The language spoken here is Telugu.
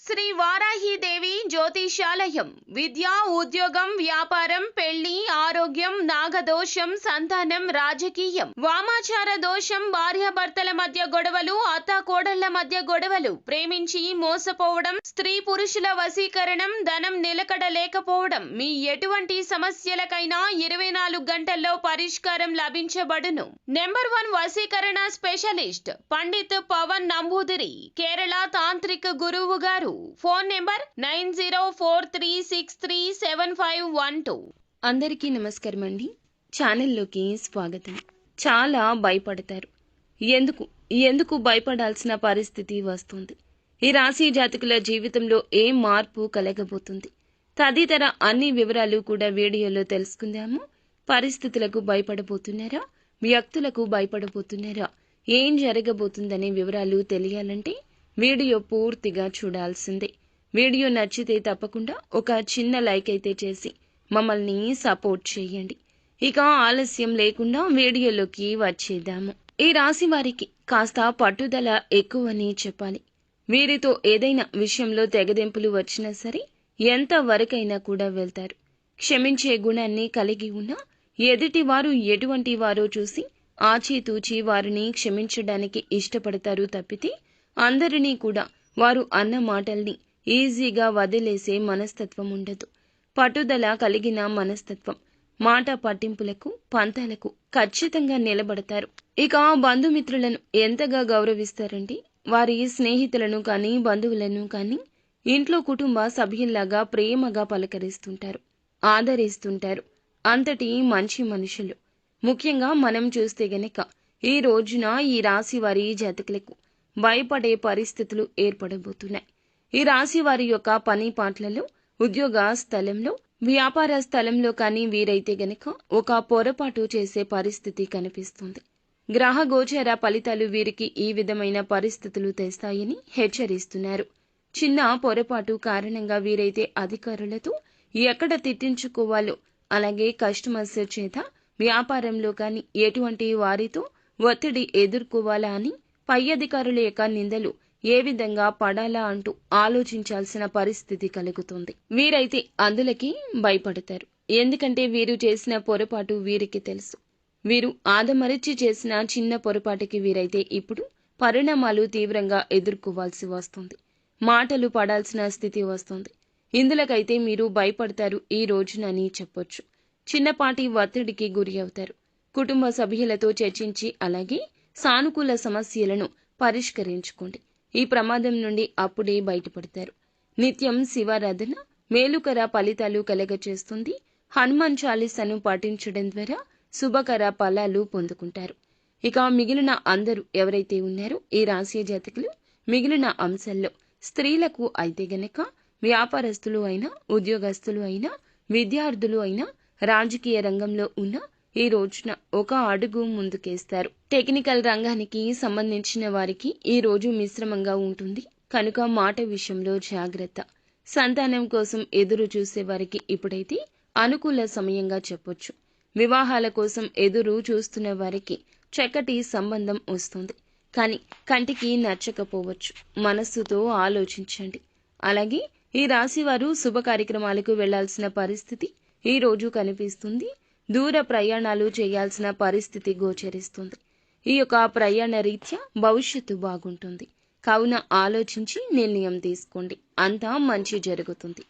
శ్రీ వారాహిదేవి జ్యోతిషాలయం విద్య, ఉద్యోగం, వ్యాపారం, పెళ్లి, ఆరోగ్యం, నాగదోషం, సంతానం, రాజకీయం, వామాచార దోషం, భార్యాభర్తల మధ్య గొడవలు, అత్తాకోడళ్ల మధ్య గొడవలు, ప్రేమించి మోసపోవడం, స్త్రీ పురుషుల వశీకరణం, ధనం నిలకడ లేకపోవడం, మీ ఎటువంటి సమస్యలకైనా 24 గంటల్లో పరిష్కారం లభించబడును. నెంబర్ 1 వశీకరణ స్పెషలిస్ట్ పండిత్ పవన్ నంబూదిరి, కేరళ తాంత్రిక గురువు గారు. Phone number 9043637512. అందరికీ నమస్కారం అండి. ఛానల్లోకి స్వాగతం. చాలా భయపడతారు. ఎందుకు భయపడాల్సిన పరిస్థితి వస్తుంది? ఈ రాశి జాతకుల జీవితంలో ఏ మార్పు కలగబోతుంది? తదితర అన్ని వివరాలు కూడా వీడియోలో తెలుసుకుందాము. పరిస్థితులకు భయపడబోతున్నారా? వ్యక్తులకు భయపడబోతున్నారా? ఏం జరగబోతుందనే వివరాలు తెలియాలంటే వీడియో పూర్తిగా చూడాల్సిందే. వీడియో నచ్చితే తప్పకుండా ఒక చిన్న లైక్ అయితే చేసి మమ్మల్ని సపోర్ట్ చేయండి. ఇక ఆలస్యం లేకుండా వీడియోలోకి వచ్చేద్దాము. ఈ రాశి వారికి కాస్త పట్టుదల ఎక్కువని చెప్పాలి. వీరితో ఏదైనా విషయంలో తెగదెంపులు వచ్చినా సరే ఎంత వరకైనా కూడా వెళ్తారు. క్షమించే గుణాన్ని కలిగి ఉన్న ఎదుటి వారు ఎటువంటి వారో చూసి ఆచితూచి వారిని క్షమించడానికి ఇష్టపడతారు తప్పితే అందరినీ కూడా వారు అన్న మాటల్ని ఈజీగా వదిలేసే మనస్తత్వం ఉండదు. పట్టుదల కలిగిన మనస్తత్వం. మాట పట్టింపులకు, పంతాలకు ఖచ్చితంగా నిలబడతారు. ఇక బంధుమిత్రులను ఎంతగా గౌరవిస్తారంటే వారి స్నేహితులను కానీ బంధువులను కానీ ఇంట్లో కుటుంబ సభ్యుల్లాగా ప్రేమగా పలకరిస్తుంటారు, ఆదరిస్తుంటారు. అంతటి మంచి మనుషులు. ముఖ్యంగా మనం చూస్తే గనక ఈ రోజున ఈ రాశి వారి జాతకులకు భయపడే పరిస్థితులు ఏర్పడబోతున్నాయి. ఈ రాశి వారి యొక్క పని పాటలలో, ఉద్యోగ స్థలంలో, వ్యాపార స్థలంలో కానీ వీరైతే గనక ఒక పొరపాటు చేసే పరిస్థితి కనిపిస్తుంది. గ్రహ గోచర ఫలితాలు వీరికి ఈ విధమైన పరిస్థితులు తెస్తాయని హెచ్చరిస్తున్నారు. చిన్న పొరపాటు కారణంగా వీరైతే అధికారులతో ఎక్కడ తిట్టించుకోవాలో, అలాగే కస్టమర్స్ చేత వ్యాపారంలో కానీ ఎటువంటి వారితో ఒత్తిడి ఎదుర్కోవాలా అని, పై అధికారుల యొక్క నిందలు ఏ విధంగా పడాలా అంటూ ఆలోచించాల్సిన పరిస్థితి కలుగుతుంది. వీరైతే అందులకి భయపడతారు. ఎందుకంటే వీరు చేసిన పొరపాటు వీరికి తెలుసు. వీరు ఆదమరిచి చేసిన చిన్న పొరపాటుకి వీరైతే ఇప్పుడు పరిణామాలు తీవ్రంగా ఎదుర్కోవాల్సి వస్తుంది. మాటలు పడాల్సిన స్థితి వస్తుంది. ఇందులకైతే మీరు భయపడతారు ఈ రోజునని చెప్పొచ్చు. చిన్నపాటి ఒత్తిడికి గురి అవుతారు. కుటుంబ సభ్యులతో చర్చించి అలాగే సానుకూల సమస్యలను పరిష్కరించుకోండి. ఈ ప్రమాదం నుండి అప్పుడే బయటపడతారు. నిత్యం శివారాధన మేలుకర ఫలితాలు కలగచేస్తుంది. హనుమాన్ చాలీసాను పాటించడం ద్వారా శుభకర ఫలాలు పొందుకుంటారు. ఇక మిగిలిన అందరూ ఎవరైతే ఉన్నారో ఈ రాశి జాతకులు మిగిలిన అంశాల్లో స్త్రీలకు అయితే గనక వ్యాపారస్తులు అయినా, ఉద్యోగస్తులు అయినా, విద్యార్థులు అయినా, రాజకీయ రంగంలో ఉన్న ఈ రోజున ఒక అడుగు ముందుకేస్తారు. టెక్నికల్ రంగానికి సంబంధించిన వారికి ఈ రోజు మిశ్రమంగా ఉంటుంది కనుక మాట విషయంలో జాగ్రత్త. సంతానం కోసం ఎదురు చూసే వారికి ఇప్పుడైతే అనుకూల సమయంగా చెప్పొచ్చు. వివాహాల కోసం ఎదురు చూస్తున్న వారికి చక్కటి సంబంధం వస్తుంది. కానీ కంటికి నచ్చకపోవచ్చు. మనస్సుతో ఆలోచించండి. అలాగే ఈ రాశి వారు శుభ కార్యక్రమాలకు వెళ్లాల్సిన పరిస్థితి ఈ రోజు కనిపిస్తుంది. దూర ప్రయాణాలు చేయాల్సిన పరిస్థితి గోచరిస్తుంది. ఈ యొక్క ప్రయాణ రీత్యా భవిష్యత్తు బాగుంటుంది. కావున ఆలోచించి నిర్ణయం తీసుకోండి. అంతా మంచి జరుగుతుంది.